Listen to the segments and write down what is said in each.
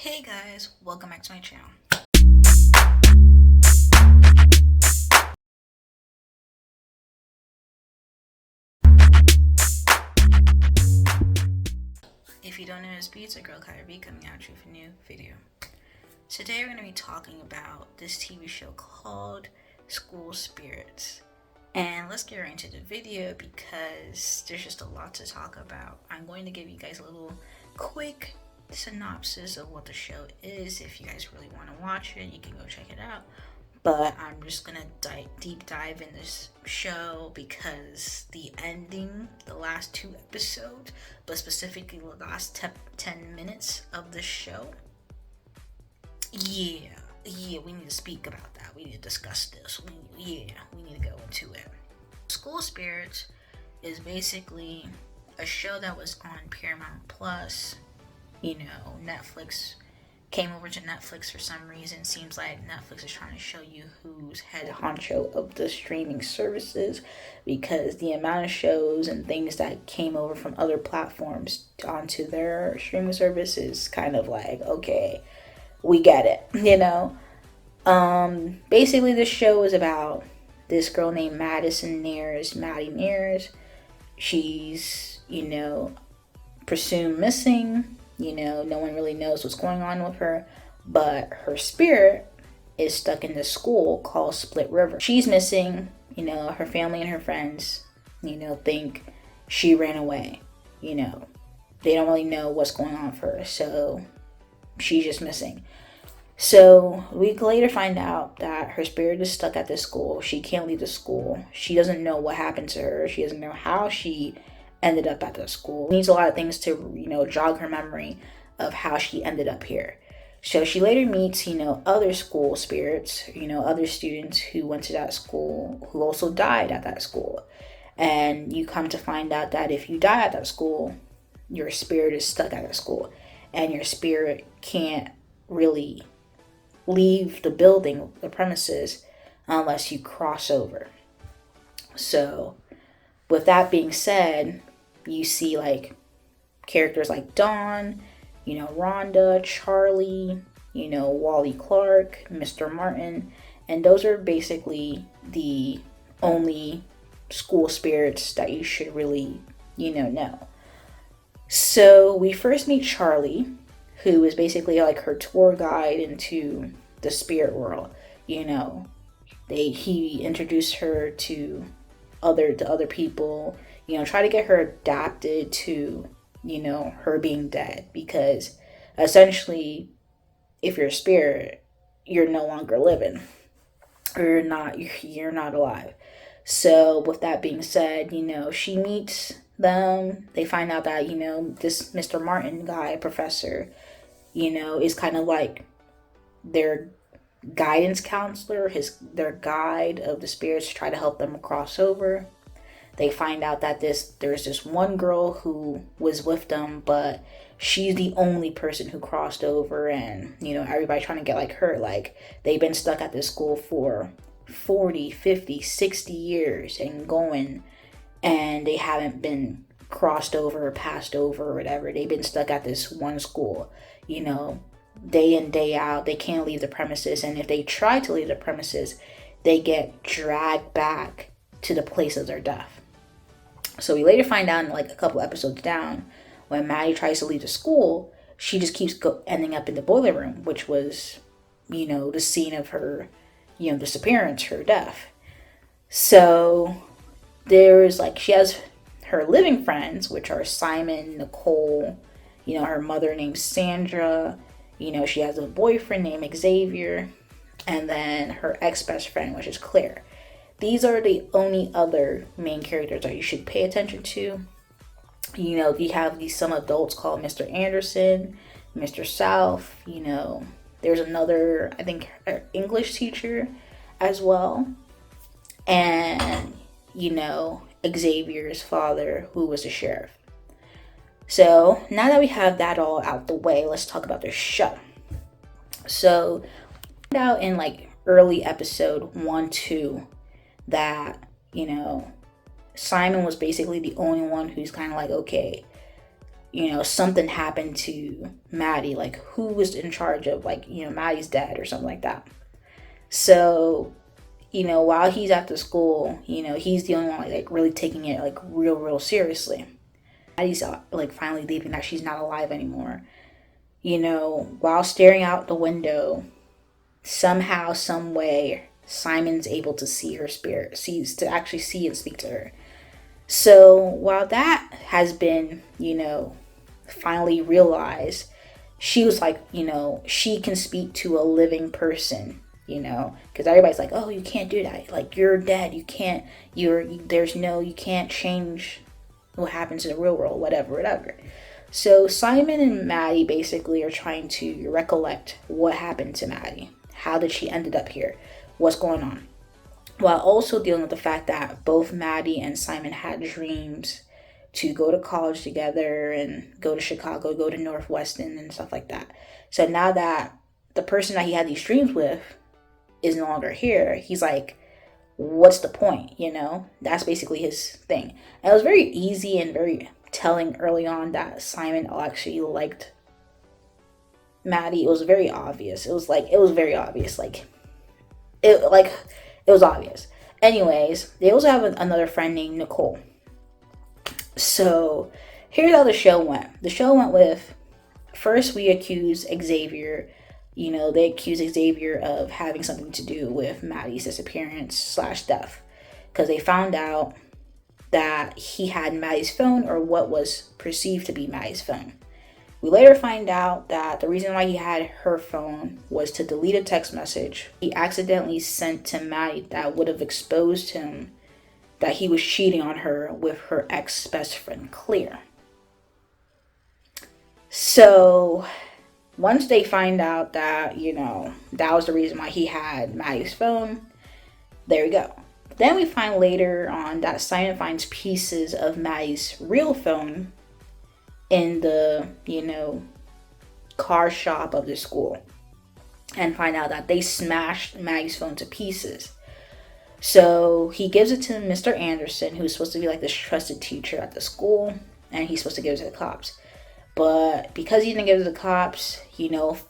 Hey guys, welcome back to my channel. If you don't know, it's your girl KylerB coming at you with a new video. Today we're going to be talking about this TV show called School Spirits. And let's get right into the video because there's just a lot to talk about. I'm going to give you guys a little quick synopsis of what the show is. If you guys really want to watch it, you can go check it out. But I'm just gonna deep dive in this show because the ending, the last 2 episodes, but specifically the last 10 minutes of the show, yeah, we need to speak about that. We need to discuss this. We need to go into it. School Spirits is basically a show that was on Paramount Plus. You know, Netflix came over to Netflix for some reason. Seems like Netflix is trying to show you who's head honcho of the streaming services, because the amount of shows and things that came over from other platforms onto their streaming service is kind of like, okay, we get it, you know. Basically this show is about this girl named Maddie Nares. She's, you know, presumed missing. You know, no one really knows what's going on with her, but her spirit is stuck in this school called Split River. She's missing. You know, her family and her friends, you know, think she ran away. You know, they don't really know what's going on for her, so she's just missing. So a week later find out that her spirit is stuck at this school. She can't leave the school. She doesn't know what happened to her. She doesn't know how she ended up at the school. Needs a lot of things to, you know, jog her memory of how she ended up here. So she later meets, you know, other school spirits, you know, other students who went to that school who also died at that school. And you come to find out that if you die at that school, your spirit is stuck at that school, and your spirit can't really leave the building, the premises, unless you cross over. So with that being said, you see like characters like Dawn, you know, Rhonda, Charlie, you know, Wally Clark, Mr. Martin, and those are basically the only school spirits that you should really, you know. So we first meet Charlie, who is basically like her tour guide into the spirit world. You know, he introduced her to other people, you know, try to get her adapted to, you know, her being dead, because essentially if you're a spirit, you're no longer living, or you're not alive. So with that being said, you know, she meets them. They find out that, you know, this Mr. Martin guy, professor, you know, is kind of like their guidance counselor, their guide of the spirits, to try to help them cross over. They find out that there's this one girl who was with them, but she's the only person who crossed over, and, you know, everybody trying to get like her. Like, they've been stuck at this school for 40, 50, 60 years and going, and they haven't been crossed over or passed over or whatever. They've been stuck at this one school, you know, day in, day out. They can't leave the premises, and if they try to leave the premises, they get dragged back to the place of their death. So we later find out, like a couple episodes down, when Maddie tries to leave the school, she just keeps ending up in the boiler room, which was, you know, the scene of her, you know, disappearance, her death. So there's like, she has her living friends, which are Simon, Nicole, you know, her mother named Sandra, you know, she has a boyfriend named Xavier, and then her ex-best friend, which is Claire. These are the only other main characters that you should pay attention to. You know, you have some adults called Mr. Anderson, Mr. South, you know. There's another, I think, English teacher as well. And, you know, Xavier's father, who was a sheriff. So now that we have that all out the way, let's talk about the show. So, out in like early episode 1, 2, that, you know, Simon was basically the only one who's kind of like, okay, something happened to Maddie. Like, who was in charge of, like, Maddie's dad or something like that. So, while he's at the school, he's the only one, like really taking it, like, real seriously. Maddie's, like, finally leaving, that she's not alive anymore. While staring out the window, somehow, some way, Simon's able to see her spirit, to actually see and speak to her. So while that has been, finally realized, she was like, she can speak to a living person, because everybody's like, oh, you can't do that. Like, you're dead. You can't, you can't change what happens in the real world, whatever. So Simon and Maddie basically are trying to recollect what happened to Maddie. How did she ended up here? What's going on? While also dealing with the fact that both Maddie and Simon had dreams to go to college together and go to Chicago, go to Northwestern and stuff like that. So now that the person that he had these dreams with is no longer here, he's like, what's the point? That's basically his thing. And it was very easy and very telling early on that Simon actually liked Maddie. It was very obvious. It was very obvious. It was obvious. Anyways, they also have another friend named Nicole. So here's how the show went. The show went with, first we accuse Xavier. They accuse Xavier of having something to do with Maddie's disappearance / death. Because they found out that he had Maddie's phone, or what was perceived to be Maddie's phone. We later find out that the reason why he had her phone was to delete a text message he accidentally sent to Maddie that would have exposed him that he was cheating on her with her ex-best friend, Claire. So once they find out that, that was the reason why he had Maddie's phone, there we go. Then we find later on that Simon finds pieces of Maddie's real phone in the, car shop of the school, and find out that they smashed Maggie's phone to pieces. So he gives it to Mr. Anderson, who's supposed to be like this trusted teacher at the school, and he's supposed to give it to the cops. But because he didn't give it to the cops,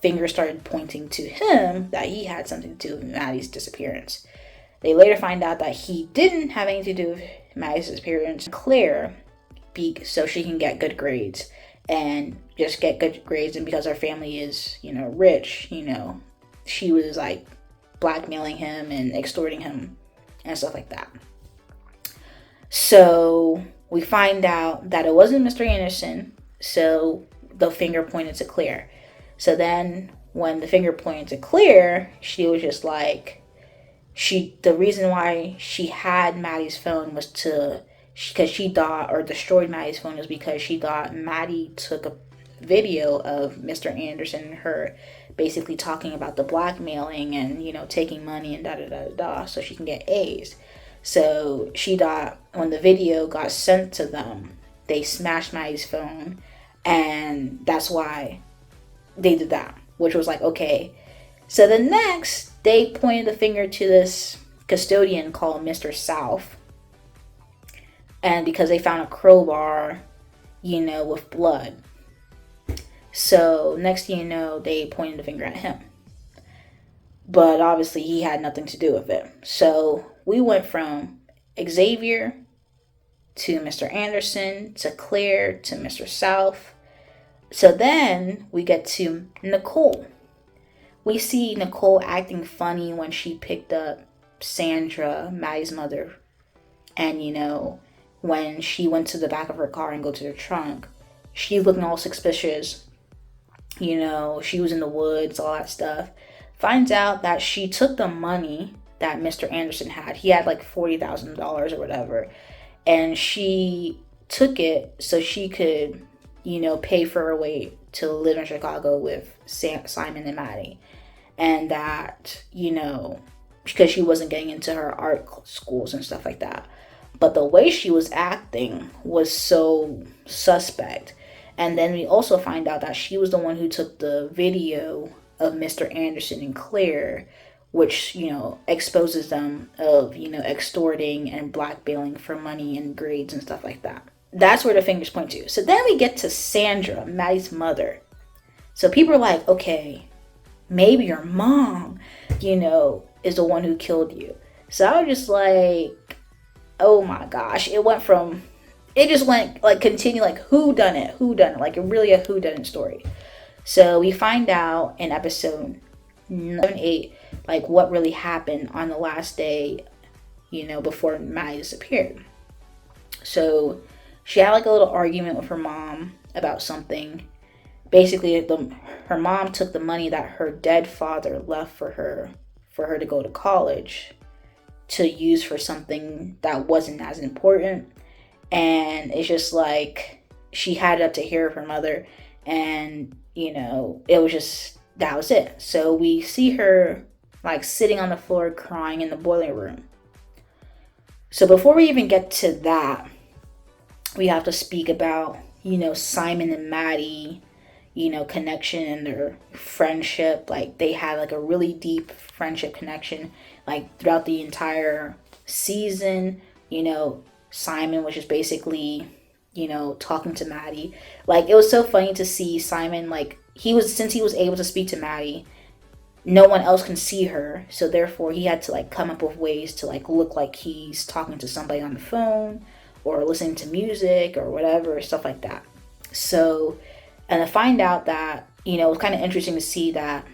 fingers started pointing to him that he had something to do with Maddie's disappearance. They later find out that he didn't have anything to do with Maddie's disappearance. Claire, so she can get good grades and just get good grades, and because her family is, rich, she was like blackmailing him and extorting him and stuff like that. So we find out that it wasn't Mr. Anderson, so the finger pointed to Claire. So then when the finger pointed to Claire, she was just like, the reason why she had Maddie's phone was because she thought, or destroyed Maddie's phone, was because she thought Maddie took a video of Mr. Anderson and her basically talking about the blackmailing and, taking money and da so she can get A's. So she thought when the video got sent to them, they smashed Maddie's phone, and that's why they did that, which was like, okay. So the next, they pointed the finger to this custodian called Mr. South, and because they found a crowbar, with blood. So next thing you know, they pointed the finger at him. But obviously he had nothing to do with it. So we went from Xavier to Mr. Anderson to Claire to Mr. South. So then we get to Nicole. We see Nicole acting funny when she picked up Sandra, Maddie's mother. And, when she went to the back of her car and go to the trunk, she's looking all suspicious. She was in the woods, all that stuff. Finds out that she took the money that Mr. Anderson had. He had like $40,000 or whatever. And she took it so she could, pay for her way to live in Chicago with Simon and Maddie. And that, because she wasn't getting into her art schools and stuff like that. But the way she was acting was so suspect. And then we also find out that she was the one who took the video of Mr. Anderson and Claire which, exposes them of, extorting and blackmailing for money and grades and stuff like that. That's where the fingers point to. So then we get to Sandra, Maddie's mother. So people are like, okay, maybe your mom, is the one who killed you. So I was just like, oh my gosh. It just went like continue like who done it, like really a who done it story. So we find out in episode 8 like what really happened on the last day, before Maddie disappeared. So she had like a little argument with her mom about something. Basically, her mom took the money that her dead father left for her to go to college to use for something that wasn't as important. And it's just like she had it up to here of her mother, and it was just, that was it. So we see her like sitting on the floor crying in the boiler room. So before we even get to that, we have to speak about Simon and Maddie, connection and their friendship. Like they had like a really deep friendship connection like throughout the entire season. Simon was just basically talking to Maddie. Like it was so funny to see Simon, like since he was able to speak to Maddie, no one else can see her, so therefore he had to like come up with ways to like look like he's talking to somebody on the phone or listening to music or whatever, stuff like that. So, and I find out that it was kind of interesting to see that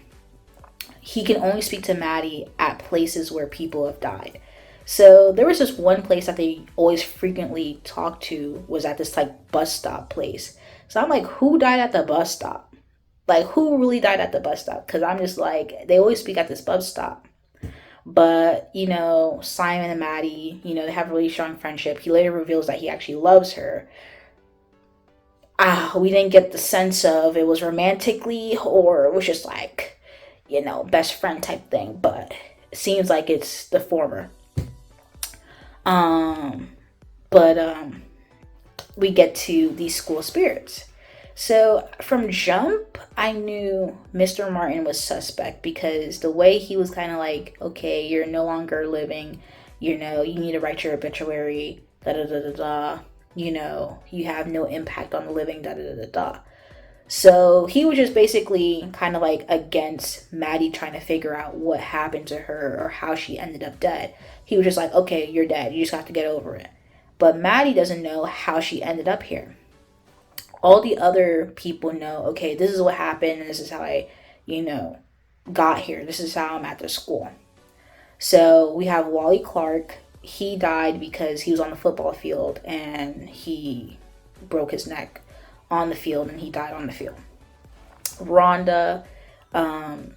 he can only speak to Maddie at places where people have died. So there was this one place that they always frequently talked to, was at this like bus stop place. So I'm like, who died at the bus stop? Like who really died at the bus stop? Because I'm just like, they always speak at this bus stop. But, Simon and Maddie, they have a really strong friendship. He later reveals that he actually loves her. We didn't get the sense of it was romantically or it was just like, best friend type thing. But it seems like it's the former. We get to these school spirits. So from jump, I knew Mr. Martin was suspect because the way he was kind of like, okay, you're no longer living, you need to write your obituary, you have no impact on the living, So he was just basically kind of like against Maddie trying to figure out what happened to her or how she ended up dead. He was just like, okay, you're dead. You just have to get over it. But Maddie doesn't know how she ended up here. All the other people know, okay, this is what happened and this is how I, got here. This is how I'm at the school. So we have Wally Clark. He died because he was on the football field and he broke his neck on the field and he died on the field. Rhonda, I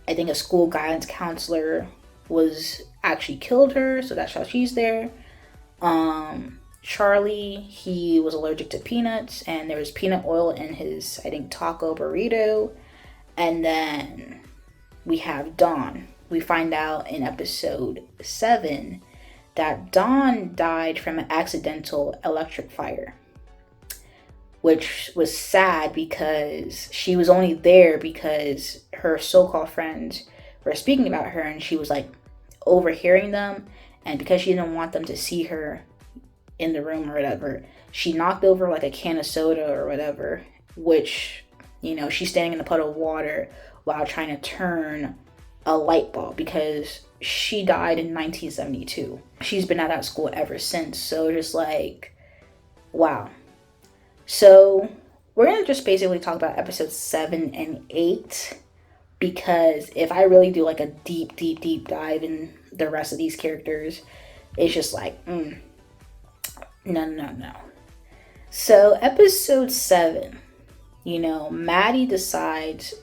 think a school guidance counselor was actually killed her, so that's how she's there. Charlie, he was allergic to peanuts and there was peanut oil in his, I think, taco burrito. And then we have Dawn. We find out in episode 7 that Dawn died from an accidental electric fire, which was sad because she was only there because her so-called friends were speaking about her and she was like overhearing them, and because she didn't want them to see her in the room or whatever, she knocked over like a can of soda or whatever, which, she's standing in a puddle of water while trying to turn a light bulb because she died in 1972. She's been at that school ever since. So just like, wow. So we're going to just basically talk about episodes 7 and 8 because if I really do like a deep dive in the rest of these characters, it's just like, no. So episode 7, Maddie decides,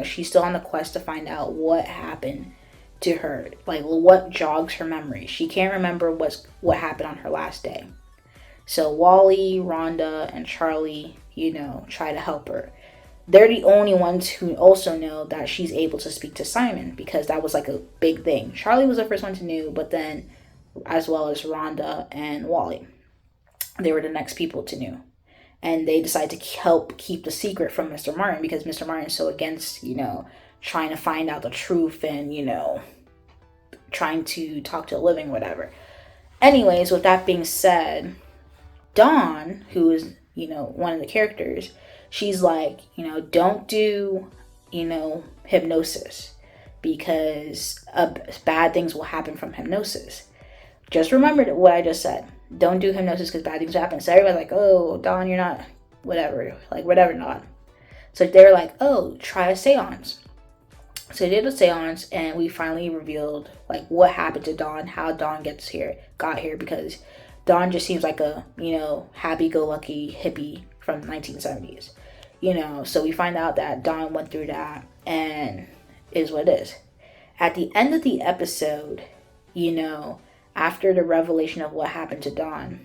she's still on the quest to find out what happened to her, like what jogs her memory. She can't remember what happened on her last day. So Wally, Rhonda, and Charlie, try to help her. They're the only ones who also know that she's able to speak to Simon because that was like a big thing. Charlie was the first one to know, but then as well as Rhonda and Wally, they were the next people to know. And they decided to help keep the secret from Mr. Martin because Mr. Martin is so against, trying to find out the truth and, trying to talk to a living, whatever. Anyways, with that being said, Dawn, who is, one of the characters, she's like, don't do, hypnosis, because bad things will happen from hypnosis. Just remember what I just said. Don't do hypnosis because bad things will happen. So everybody's like, oh, Dawn, you're not, whatever, not. So they're like, oh, try a seance. So they did a seance, and we finally revealed like what happened to Dawn, how Dawn got here, because Dawn just seems like a, happy-go-lucky hippie from the 1970s. So we find out that Dawn went through that, and is what it is. At the end of the episode, after the revelation of what happened to Dawn,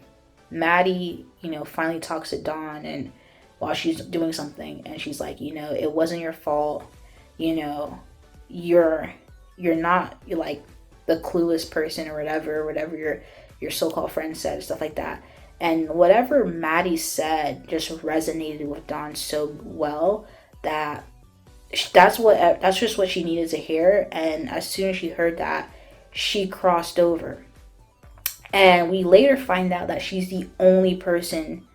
Maddie, finally talks to Dawn, and while she's doing something, and she's like, it wasn't your fault, you're like the clueless person, or whatever your so-called friend said, stuff like that. And whatever Maddie said just resonated with Dawn so well that that's just what she needed to hear. And as soon as she heard that, she crossed over. And we later find out that she's the only person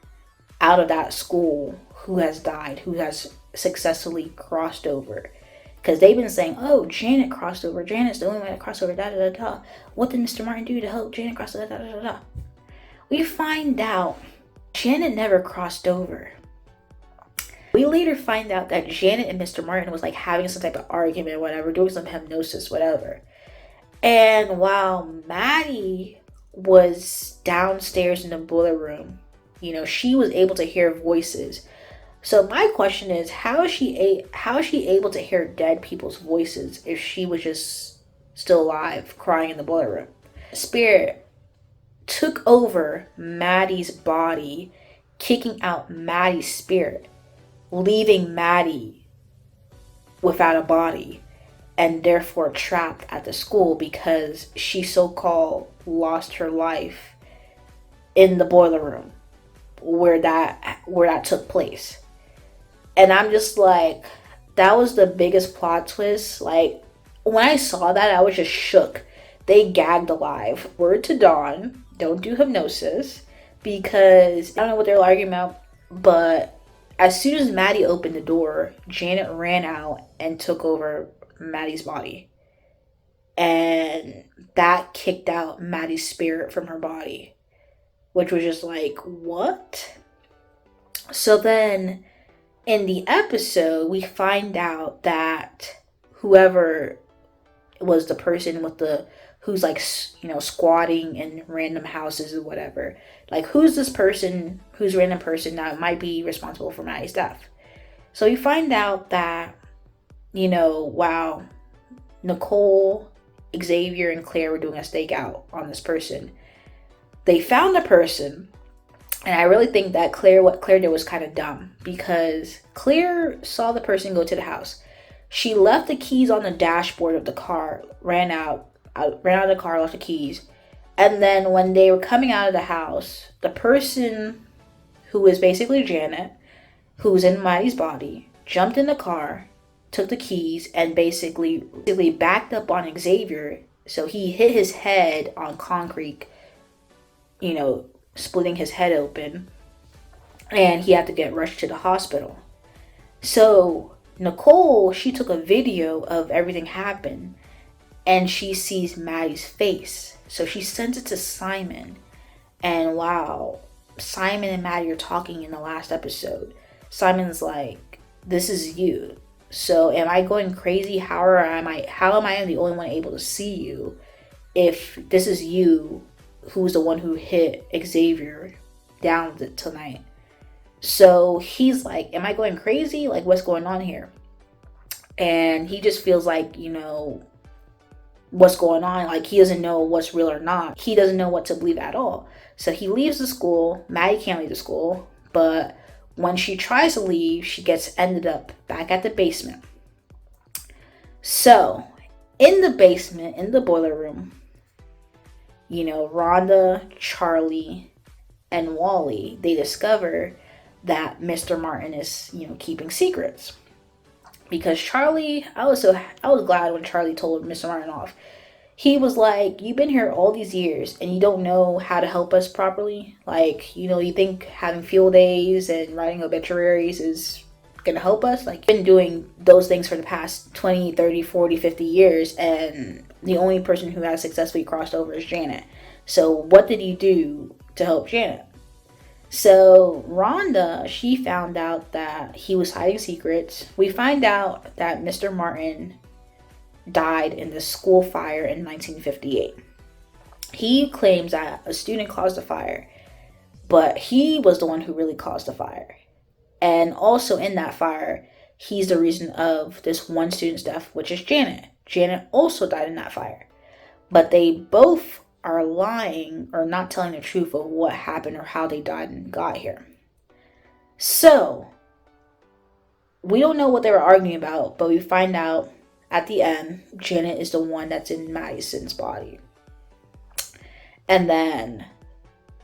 out of that school who has died, who has successfully crossed over. Because they've been saying, oh, Janet crossed over. Janet's the only one that crossed over, da-da-da-da. What did Mr. Martin do to help Janet cross over, da-da-da-da? We find out Janet never crossed over. We later find out that Janet and Mr. Martin was like having some type of argument, whatever, doing some hypnosis, whatever. And while Maddie was downstairs in the boiler room, she was able to hear voices. So my question is, how is she able to hear dead people's voices if she was just still alive, crying in the boiler room? Spirit took over Maddie's body, kicking out Maddie's spirit, leaving Maddie without a body, and therefore trapped at the school because she so-called lost her life in the boiler room where that took place. And I'm just like, that was the biggest plot twist. Like, when I saw that, I was just shook. They gagged alive. Word to Dawn, don't do hypnosis, because I don't know what they're arguing about, but as soon as Maddie opened the door, Janet ran out and took over Maddie's body. And that kicked out Maddie's spirit from her body, which was just like, what? So then in the episode, we find out that whoever was the person who's like, squatting in random houses or whatever, like who's random person that might be responsible for Maddie's death. So we find out that, while Nicole, Xavier, and Claire were doing a stakeout on this person, they found the person. And I really think that what Claire did was kind of dumb, because Claire saw the person go to the house. She left the keys on the dashboard of the car, ran out of the car, left the keys. And then when they were coming out of the house, the person who is basically Janet, who's in Maddie's body, jumped in the car, took the keys, and basically backed up on Xavier. So he hit his head on concrete, splitting his head open, and he had to get rushed to the hospital. So Nicole, she took a video of everything happen, and she sees Maddie's face. So she sends it to Simon, and wow, Simon and Maddie are talking in the last episode. Simon's like, this is you. So am I going crazy? How am I the only one able to see you if this is you who's the one who hit Xavier down tonight? So he's like, am I going crazy? Like, what's going on here? And he just feels like, what's going on? Like, he doesn't know what's real or not. He doesn't know what to believe at all. So he leaves the school. Maddie can't leave the school, but when she tries to leave, she gets ended up back at the basement. So in the basement, in the boiler room, Rhonda, Charlie, and Wally, they discover that Mr. Martin is, keeping secrets. Because Charlie, I was glad when Charlie told Mr. Martin off. he was like, you've been here all these years and you don't know how to help us properly. Like, you think having field days and writing obituaries is gonna help us? Like, you've been doing those things for the past 20, 30, 40, 50 years, and the only person who has successfully crossed over is Janet. So what did you do to help Janet? So Rhonda, she found out that he was hiding secrets. We find out that Mr. Martin died in the school fire in 1958. He claims that a student caused the fire, but he was the one who really caused the fire. And also in that fire, he's the reason of this one student's death, which is Janet. Janet also died in that fire. But they both are lying or not telling the truth of what happened or how they died and got here. So, we don't know what they were arguing about, but we find out at the end, Janet is the one that's in Madison's body. And then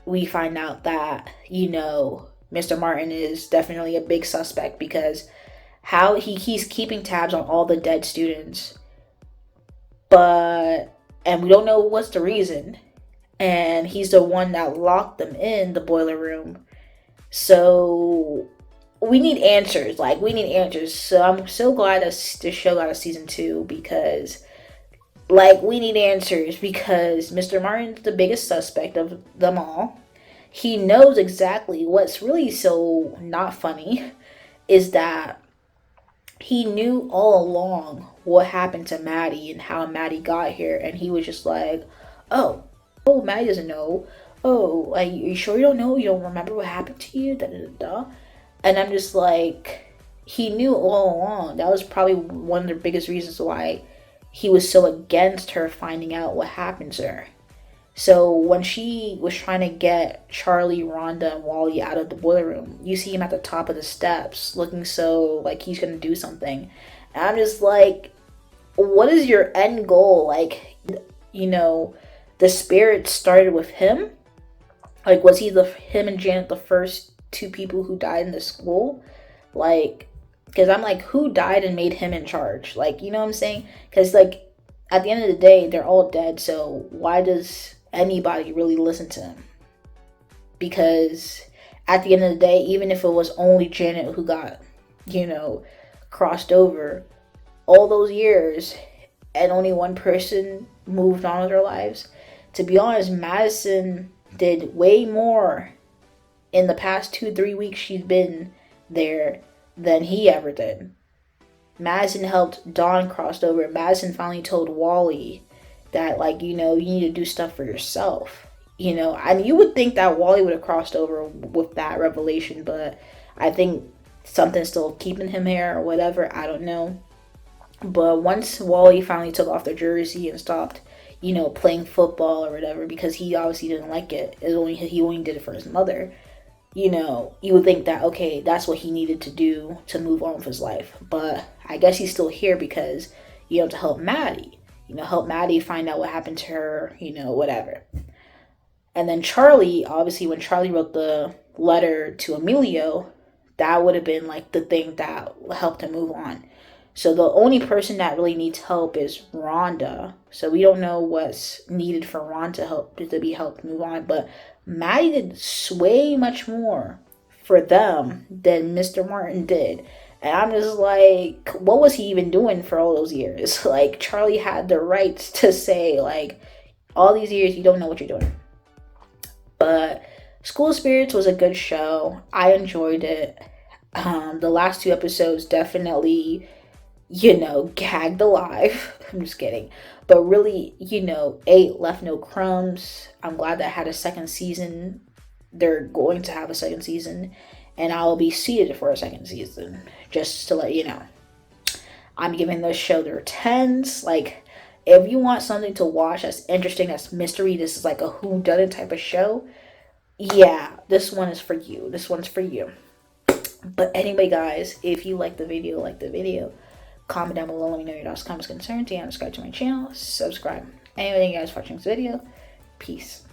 we find out that, Mr. Martin is definitely a big suspect, because how he's keeping tabs on all the dead students, and we don't know what's the reason, and he's the one that locked them in the boiler room. So we need answers. So I'm so glad that this show got a season 2, because we need answers, because Mr. Martin's the biggest suspect of them all. He knows exactly. What's really so not funny is that he knew all along what happened to Maddie and how Maddie got here, and he was just like, oh, Maddie doesn't know. Oh, are you sure you don't know? You don't remember what happened to you? Da, da, da, da. And I'm just like, he knew all along. That was probably one of the biggest reasons why he was so against her finding out what happened to her. So when she was trying to get Charlie, Rhonda, and Wally out of the boiler room, you see him at the top of the steps looking so like he's going to do something. And I'm just like, what is your end goal? The spirit started with him. Was him and Janet the first 2 people who died in the school? Because I'm like, who died and made him in charge? You know what I'm saying? Because at the end of the day, they're all dead. So why does anybody really listen to him? Because at the end of the day, even if it was only Janet who got, crossed over all those years, and only one person moved on with their lives, to be honest, Madison did way more in the past 2-3 weeks she's been there than he ever did. Madison helped Dawn cross over. Madison finally told Wally that, you need to do stuff for yourself. And you would think that Wally would have crossed over with that revelation, but I think something's still keeping him here or whatever. I don't know. But once Wally finally took off the jersey and stopped, playing football or whatever, because he obviously didn't like it. He only did it for his mother. You would think that, okay, that's what he needed to do to move on with his life. But I guess he's still here because, to help Maddie. Help Maddie find out what happened to her, whatever. And then Charlie, obviously, when Charlie wrote the letter to Emilio, that would have been, the thing that helped him move on. So the only person that really needs help is Rhonda. So we don't know what's needed for Rhonda to be helped move on. But Maddie did way much more for them than Mr. Martin did. And I'm just like, what was he even doing for all those years? Charlie had the rights to say, all these years you don't know what you're doing. But School Spirits was a good show. I enjoyed it. The last 2 episodes definitely, gagged alive. I'm just kidding. But really, left no crumbs. I'm glad that had a second season. They're going to have a second season. And I'll be seated for a second season. Just to let you know. I'm giving this show their 10s. If you want something to watch that's interesting, that's mystery, this is a whodunit type of show, yeah, this one is for you. This one's for you. But anyway, guys, if you like the video, comment down below, let me know your thoughts, comments, concerns, and subscribe to my channel. Subscribe. Anyway, thank you guys for watching this video. Peace.